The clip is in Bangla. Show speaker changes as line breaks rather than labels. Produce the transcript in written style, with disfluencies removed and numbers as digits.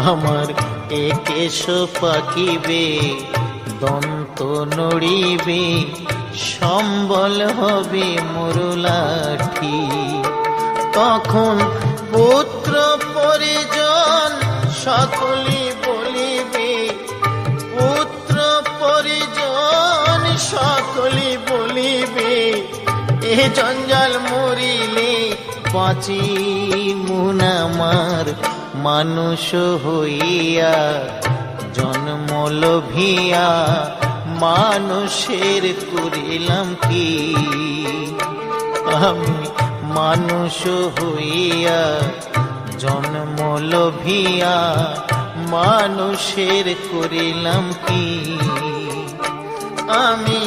আমার একেশ পাকিবে, দন্ত নড়িবে, সম্বল হবে মোর লাঠি। তখন পুত্র পরিজন সকলে বলিবে, পুত্র পরিজন সকলে বলিবে, এ জঞ্জাল মরিলে বাঁচি মুনামার মানুষ হইয়া, জন্ম লোভিয়া মানুষের করিলাম কি। আমি মানুষ হইয়া জন্ম লোভিয়া মানুষের করিলাম কি। আমি